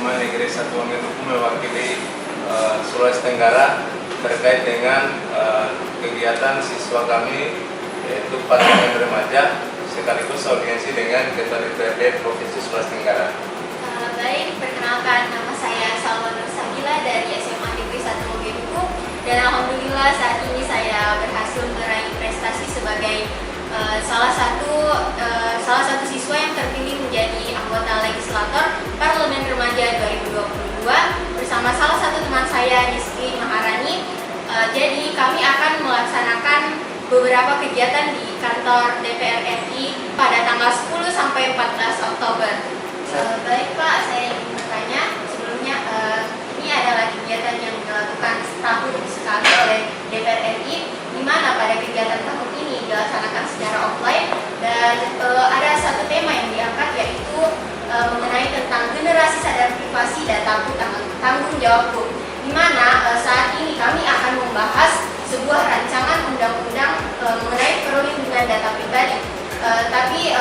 SMA Negeri 1 Wongenruku mewakili Sulawesi Tenggara terkait dengan kegiatan siswa kami yaitu Parlemen Remaja sekaligus audiensi dengan Ketua DPRD Provinsi Sulawesi Tenggara. Baik, perkenalkan nama saya Salwa Nur Sabila dari SMA Negeri 1 Wongenruku dan alhamdulillah saat ini saya berhasil meraih prestasi sebagai salah satu siswa yang terpilih menjadi anggota legislator Parlemen Remaja 2022 bersama salah satu teman saya Rizky Maharani. Jadi kami akan melaksanakan beberapa kegiatan di kantor DPR RI pada tanggal 10 sampai 14 Oktober. Baik Pak, saya ingin bertanya sebelumnya, ini adalah kegiatan yang dilakukan setahun sekali oleh DPR RI, di mana pada kegiatan tahun ini dilaksanakan secara offline dan ada satu tema yang diangkat yaitu mengenai tentang generasi sadar privasi dan tanggung jawab hukum, di mana saat ini kami akan membahas sebuah rancangan undang-undang mengenai perlindungan data pribadi. Tapi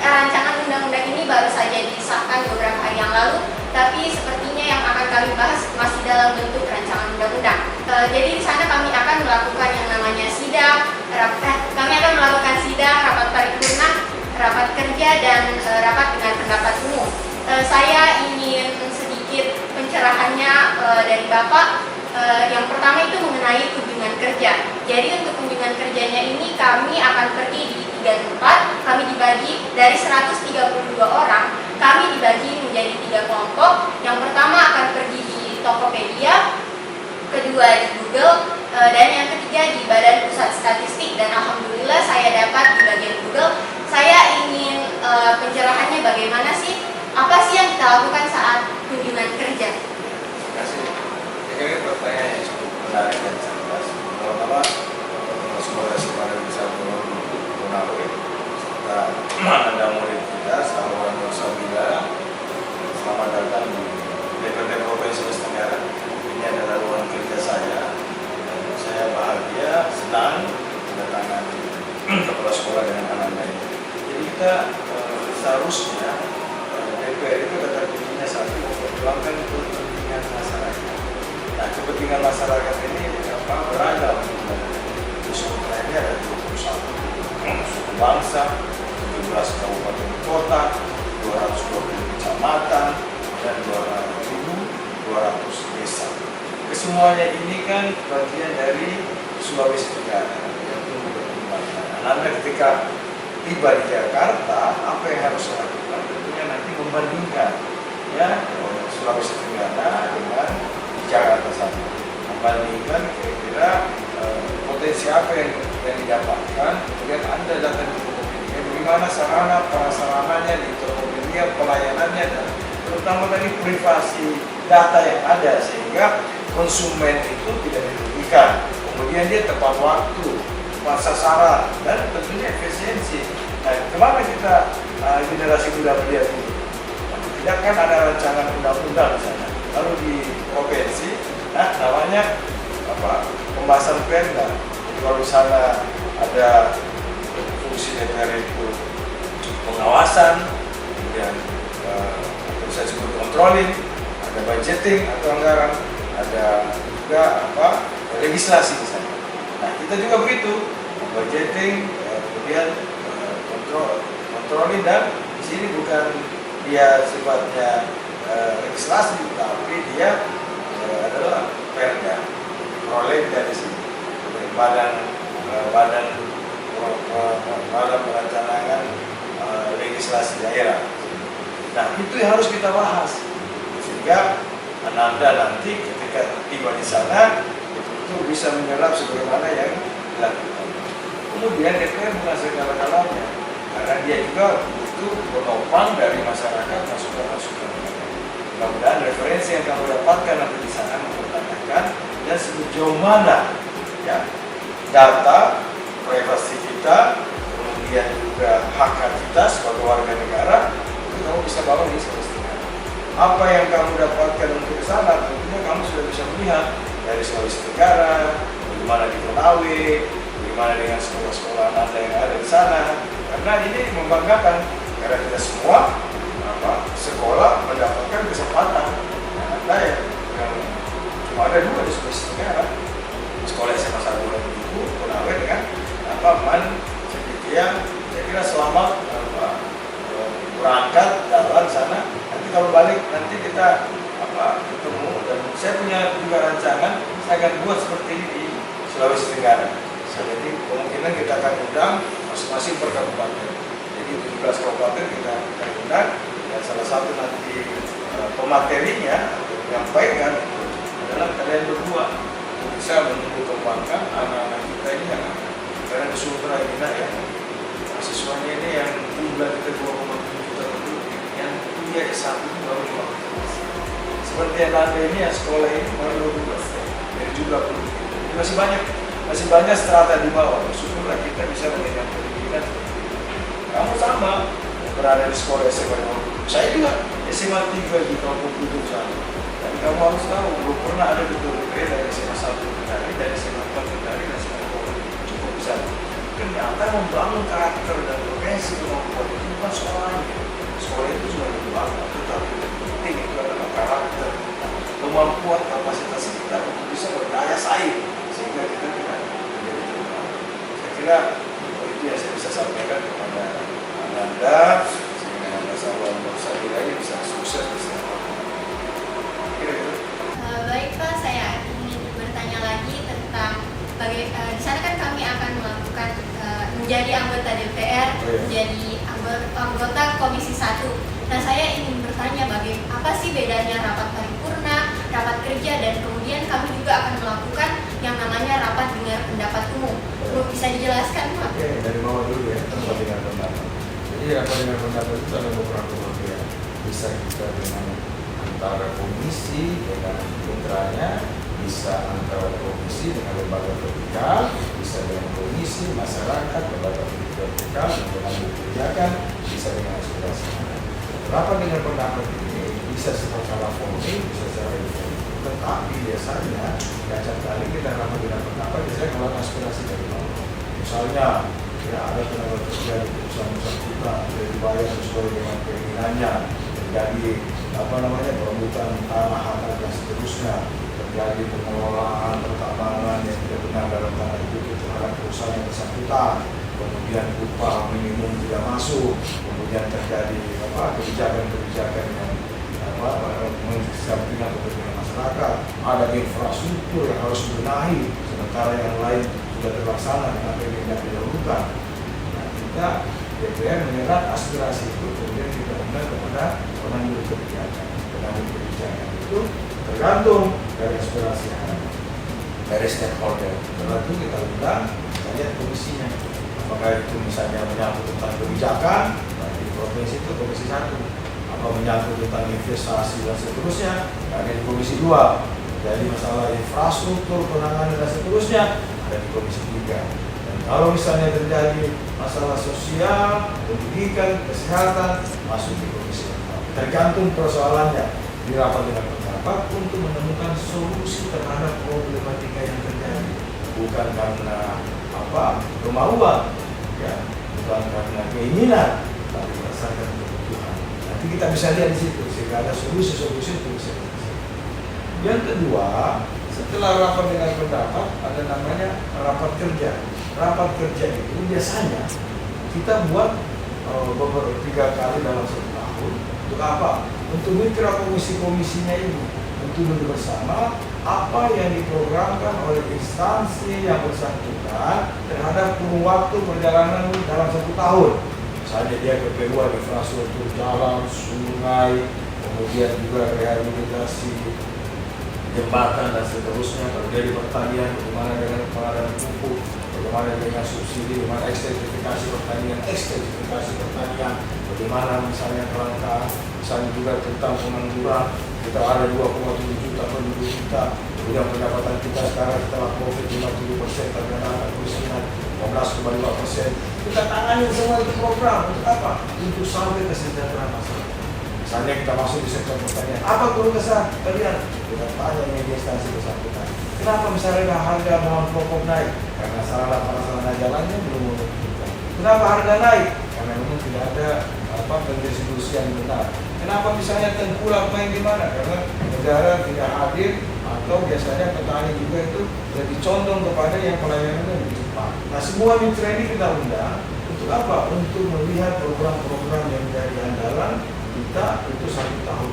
rancangan undang-undang ini baru saja disahkan beberapa hari yang lalu, tapi sepertinya yang akan kami bahas masih dalam bentuk rancangan undang-undang. Jadi di sana kami akan melakukan yang namanya rapat paripurna, rapat kerja, dan rapat dengan pendapat umum. Saya ingin sedikit pencerahannya dari Bapak. Yang pertama itu mengenai kunjungan kerja. Jadi untuk kunjungan kerjanya ini kami akan pergi di 3 tempat. Kami dibagi dari 132 orang. Kami dibagi menjadi 3 kelompok. Yang pertama akan pergi di Tokopedia, kedua di Google, dan yang ketiga di Badan Pusat Statistik. Dan alhamdulillah saya dapat di bagian Google. Saya ingin pencerahannya bagaimana sih? Apa sih yang kita lakukan saat kunjungan kerja? Terima kasih. Ini pertanyaan yang cukup menarik dan cerdas. Pertama, semoga semuanya bisa menarik. Serta ada murid kita, Salwa Nur Sabila. Selamat datang di DPRD Provinsi Sulawesi Tenggara. Ini adalah ruang kerja saya. Saya bahagia, senang kedatangan kepala sekolah dengan anak-anak ini. Jadi kita seharusnya DPR itu kata kuncinya satu, memperjuangkan kepentingan masyarakat. Nah, kepentingan masyarakat ini beragam. Suku lainnya ada 21 suku bangsa, 17 kabupaten kota, 220 kecamatan, dan 200 desa. Kesemuanya ini kan bagian dari Sulawesi Tenggara yang tumbuh berkembang. Nah, ketika tiba di Jakarta, apa yang harus dilakukan? Tentunya nanti membandingkan ya Sulawesi Tenggara dengan Jakarta sana, membandingkan kira-kira potensi apa yang didapatkan. Kemudian Anda datang di Tokopedia, bagaimana sarana prasarananya di Tokopedia, pelayanannya, dan terutama dari privasi data yang ada sehingga konsumen itu tidak dirugikan. Kemudian dia tepat waktu, tepat sasaran, dan tentunya efisiensi. Nah, kemana kita generasi muda melihat ini? Tidak kan ada rancangan undang-undang di sana. Lalu di provinsi, namanya pembahasan Perda. Jadi kalau di sana ada fungsi DPR itu pengawasan, kemudian saya sebut controlling, ada budgeting atau anggaran, ada juga legislasi di sana. Nah, kita juga begitu, budgeting, kemudian controlling, dan di sini bukan dia sifatnya legislasi, tapi dia adalah perda, prolegda di sini, badan perencanaan legislasi daerah. Nah, itu yang harus kita bahas sehingga Anda nanti ketika tiba di sana itu bisa menyerap sebagaimana yang dilakukan. Kemudian DPR bukan segala-galanya, karena dia juga butuh penopang dari masyarakat, masukan-masukan. Mudah-mudahan referensi yang kamu dapatkan nanti di sana mempertanyakan dan sejauh mana ya data privasi kita, kemudian juga hak kita sebagai warga negara itu kamu bisa bawa di Sulawesi Tenggara. Apa yang kamu dapatkan untuk ke sana, tentunya kamu sudah bisa melihat dari Sulawesi Tenggara, bagaimana di Konawe, bagaimana dengan sekolah-sekolah Anda yang ada di sana. Karena ini membanggakan, karena kita semua sekolah mendapatkan kesempatan. Nah, ada yang cuma ada 2 di Sulawesi Tenggara, sekolah SMA 1 itu Konawe dengan Man Cendekia. Saya kira selama berangkat jalan sana, nanti kalau balik nanti kita ketemu, dan saya punya juga rancangan saya akan buat seperti ini di Sulawesi Tenggara. Jadi kemungkinan kita akan undang masing-masing per kabupaten. Jadi 17 kabupaten kita undang, dan salah satu nanti pematerinya yang menyampaikan adalah kalian berdua untuk bisa menumbuh kembangkan anak-anak kita ini, karena di Sumatera kita ya mahasiswanya ini yang jumlah kita 2,7 juta penduduk, yang kuliah S1 itu baru 15. Seperti yang Anda ini yang sekolah ini baru 12 dari jumlah penduduk. Masih banyak strata di bawah. Syukurlah kita bisa memberikan pendidikan. Kamu sama berada di sekolah SMA. Saya juga SMA 3 di Kampung Kudus sana. Dan kamu harus tahu, belum pernah ada guru dari SMA 1 Kendari, dari SMA 4 Kendari, dan SMA 4 cukup besar. Ternyata membangun karakter dan potensi kemampuan itu bukan sekolahnya. Sekolah itu cuma dibangun, tetapi penting itu adalah karakter, kemampuan, kapasitas kita untuk bisa berdaya saing, sehingga kita tidak menjadi terbaik. Saya kira itu yang saya bisa sampaikan kepada Anda, sehingga Anda Salwan Nursabila ini bisa sukses di sana. Kira-kira. Baik Pak, saya ingin bertanya lagi tentang di sana kan kami akan melakukan menjadi anggota DPR, menjadi anggota Komisi 1. Nah, saya ingin bertanya apa sih bedanya rapat paripurna, rapat kerja, dan kemudian kami juga akan melakukan yang namanya rapat dengar pendapat umum. Bisa dijelaskan Pak? Oke, dari bawah dulu ya, rapat dengar pendapat. Jadi rapat dengar pendapat itu ada beberapa bagian. Bisa kita dengan antara komisi dengan putranya, bisa antara komisi dengan lembaga vertikal, bisa dengan komisi masyarakat, lembaga vertikal dengan kebijakan, bisa dengan aspirasi. Rapat dengan pendapat ini bisa secara formil, bisa secara informal. Tetapi biasanya setiap kali kita rapat dengan pendapat, biasanya kalau aspirasi dari bawah. Misalnya, ya ada tenaga kerja di perusahaan kita tidak dibayar sesuai dengan keinginannya, terjadi perebutan tanah harta dan seterusnya, terjadi pengelolaan pertambangan yang tidak benar dalam tanah itu terhadap perusahaan yang bersangkutan, kemudian upah minimum tidak masuk, kemudian terjadi kebijakan-kebijakan yang mengesampingkan kepentingan masyarakat, ada infrastruktur yang harus dibenahi, sementara yang lain sudah terlaksana dengan yang tidak didahulukan. Nah, kita DPR menyerap aspirasi itu, kemudian kita undang kepada pengambil kebijakan. Pengambil kebijakan itu tergantung dari aspirasi yang ada, dari stakeholder. Setelah itu kita undang, kita lihat komisinya. Apakah itu misalnya menyangkut tentang kebijakan, di provinsi itu komisi 1, atau menyangkut tentang investasi dan seterusnya, ada di komisi 2. Jadi masalah infrastruktur, penanganan dan seterusnya, ada di komisi 3. Dan kalau misalnya terjadi masalah sosial, pendidikan, kesehatan, masuk di komisi 4. Tergantung persoalannya, di rapat dengan pendapat untuk menemukan solusi terhadap problematika yang terjadi, bukan karena kemauan, ya, bukan karena keinginan, tapi berdasarkan kebutuhan. Nanti kita bisa lihat di situ, sehingga ada solusi-solusi itu bisa kita. Yang kedua, setelah rapat dengan pendapat, ada namanya rapat kerja. Rapat kerja itu biasanya kita buat beberapa 3 kali dalam 1 tahun. Untuk apa? Untuk mitra komisi-komisinya ini, untuk duduk bersama apa yang diprogramkan oleh instansi yang bersangkutan terhadap kurun waktu perjalanan dalam 1 tahun. Misalnya dia keperluan infrastruktur jalan, sungai, kemudian juga rehabilitasi jembatan dan seterusnya. Kalau dia di pertanian, bagaimana dengan pengadaan pupuk, bagaimana dengan subsidi, bagaimana ekstensifikasi pertanian, bagaimana misalnya kelangkaan, misalnya juga tentang pengangguran. Kita ada 2,7 juta penduduk kita, kemudian pendapatan kita sekarang setelah COVID 50% terkena kemiskinan 15,5%. Kita tangani semua itu program untuk apa? Untuk sampai kesejahteraan masyarakat. Misalnya kita masuk di sektor pertanian, apa keluh kesah kalian? Kita tanya media instansi bersangkutan. Kenapa misalnya harga bahan pokok naik? Karena sarana jalannya belum menentukan. Kenapa harga naik? Karena memang tidak ada pendistribusi yang benar. Kenapa misalnya tengkulak main di mana? Karena negara tidak hadir atau biasanya petani juga itu lebih condong kepada yang pelayanannya lebih cepat. Nah, semua mitra ini kita undang untuk apa? Untuk melihat program-program yang dari andalan kita itu 1 tahun.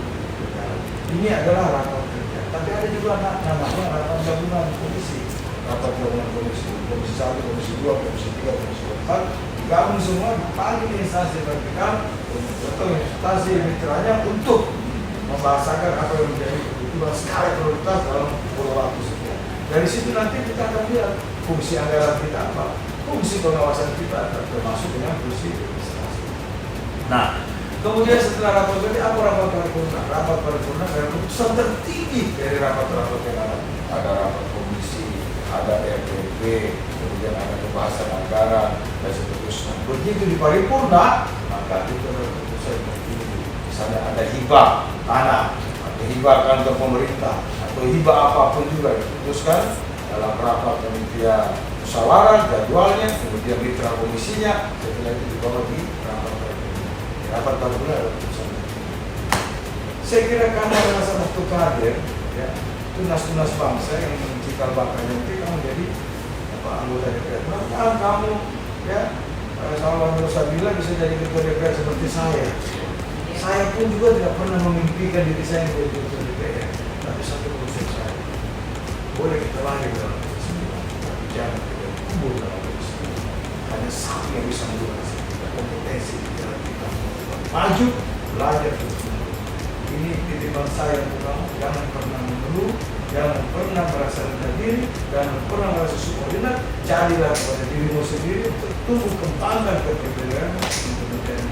Ini adalah rapat kerja. Tapi ada juga namanya rapat gabungan komisi. Rapat gabungan komisi 1, komisi 2, komisi 3, komisi 4 digabung semua dipanggil instansi vertikal atau instansi mitranya untuk membahasakan apa yang menjadi kebutuhan skala prioritas dalam waktu sekian. Dari situ nanti kita akan lihat fungsi anggaran kita apa, fungsi pengawasan kita termasuk dengan fungsi administrasi. Nah, kemudian setelah rapat ini apa rapat paripurna? Rapat paripurna adalah keputusan tertinggi dari rapat-rapat yang ada. Ada rapat komisi, ada RPP, kemudian ada pembahasan anggaran dan seterusnya. Begitu di paripurna, maka itu adalah keputusan tertinggi. Misalnya ada hibah tanah, atau hibah kantor pemerintah, atau hibah apapun juga diputuskan dalam rapat panitia musyawarah, jadwalnya, kemudian mitra komisinya, setelah itu dibawa di rapat paripurna. Rapat paripurna adalah keputusan tertinggi. Saya kira karena rasa waktu kader, ya, tunas-tunas bangsa yang cikal bakalnya nanti kamu jadi anggota DPR. Bahkan kamu, ya, sama Nusabila bisa jadi ketua DPR seperti saya. Saya pun juga tidak pernah memimpikan diri saya menjadi ketua DPR. Tapi satu konsep saya, boleh kita lahir dalam kesembilan, tapi jangan kita kubur dalam kesembilan. Hanya satu yang bisa mengubah kita, kompetensi di dalam kita maju, belajar terus. Ini titipan saya untuk kamu, jangan pernah mengeluh, jangan pernah merasa rendah diri, jangan pernah merasa subordinat. Jadilah kepada dirimu sendiri, tumbuh kembangkan kepribadian untuk menjadi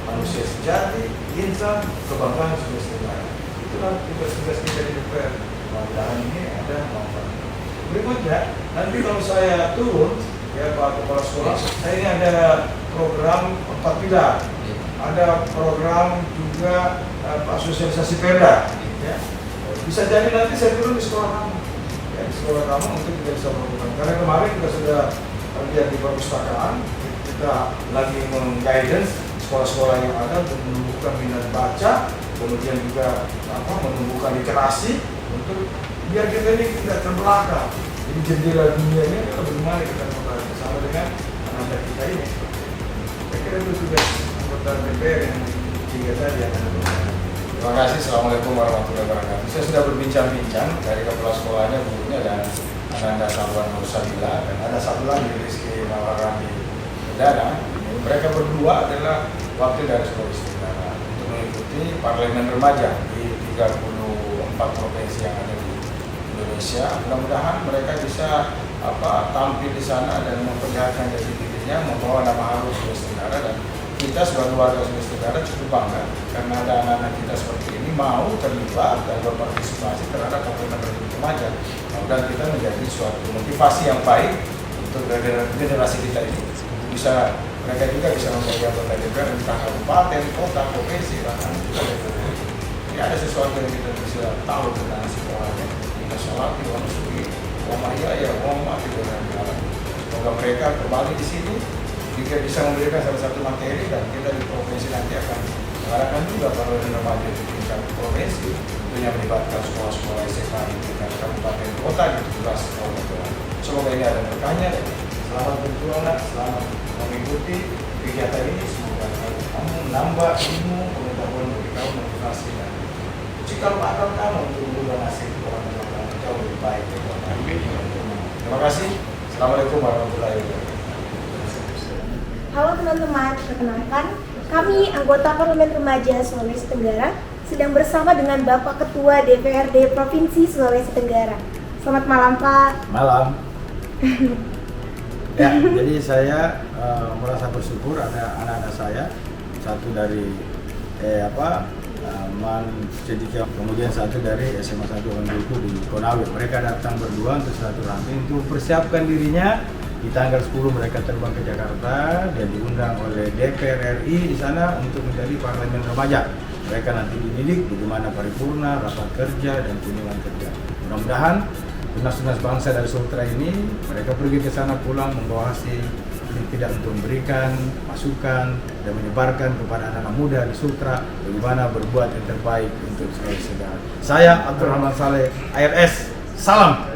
manusia sejati, insan, kebanggaan semesta negara. Itulah tugas-tugas kita di DPR. Mudah-mudahan ini ada manfaat. Berikutnya, nanti kalau saya turun, ya Pak Kepala Sekolah, saya ini ada program 4 pilar. Ada program juga sosialisasi perda. Ya. Bisa jadi nanti saya turun di sekolah kamu, ya, di sekolah kamu untuk kita bisa melakukan. Karena kemarin kita sudah lihat di perpustakaan, kita lagi meng-guidance sekolah-sekolah yang ada untuk menumbuhkan minat baca, kemudian juga menumbuhkan literasi untuk biar kita ini tidak terbelakang. Jadi jendela dunia ini adalah bagaimana kita bersama dengan anak-anak kita ini. Saya kira itu tugas anggota DPR yang 3 tadi yang ada. Terima kasih. Assalamualaikum warahmatullahi wabarakatuh. Saya sudah berbincang-bincang dari kepala sekolahnya, gurunya, dan anak-anak Salwan Nusabila, dan ada satu lagi Rizky Mawarani Udara. Mereka berdua adalah wakil dari Sulawesi Tenggara untuk mengikuti parlemen remaja di 34 provinsi yang ada di Indonesia. Mudah-mudahan mereka bisa tampil di sana dan memperlihatkan jati dirinya, membawa nama harum Sulawesi Tenggara, dan kita sebagai warga Sulawesi Tenggara cukup bangga karena ada anak-anak kita seperti ini mau terlibat dan berpartisipasi terhadap parlemen remaja. Mudah-mudahan kita menjadi suatu motivasi yang baik untuk generasi kita ini bisa. Mereka juga bisa menjadi anggota DPR entah kabupaten, kota, provinsi, bahkan juga DPR. Ini ada sesuatu yang kita bisa tahu tentang sekolahnya. Kita sholat, kita nusuki, ya, mati dengan jalan. Semoga mereka kembali di sini, jika bisa memberikan salah satu materi, dan kita di provinsi nanti akan mengadakan juga parlemen remaja di tingkat provinsi, tentunya melibatkan sekolah-sekolah SMA di tingkat kabupaten, kota di 17 sekolah. Semoga ini ada berkahnya. Selamat berjuang, selamat mengikuti kegiatan ini. Semoga kamu menambah ilmu, pengetahuan bagi kamu, motivasi, dan cikal bakal kamu untuk mengubah nasib orang-orang jauh lebih baik. Terima kasih. Assalamualaikum warahmatullahi wabarakatuh. Halo teman-teman, perkenalkan kami anggota Parlemen Remaja Sulawesi Tenggara sedang bersama dengan Bapak Ketua DPRD Provinsi Sulawesi Tenggara. Selamat malam Pak. Malam. Ya, jadi saya merasa bersyukur ada anak-anak saya, satu dari Cedika, kemudian satu dari SMA 1 Onduku di Konawe. Mereka datang berdua untuk silaturahmi untuk persiapkan dirinya. Di tanggal 10 mereka terbang ke Jakarta dan diundang oleh DPR RI di sana untuk menjadi parlemen remaja. Mereka nanti dididik bagaimana paripurna, rapat kerja, dan kunjungan kerja. Mudah-mudahan tunas-tunas bangsa dari Sultra ini, mereka pergi ke sana pulang membawa hasil tidak untuk memberikan masukan dan menyebarkan kepada anak-anak muda di Sultra bagaimana berbuat yang terbaik untuk Sulawesi Tenggara. Saya Abdurrahman Saleh, ARS, salam.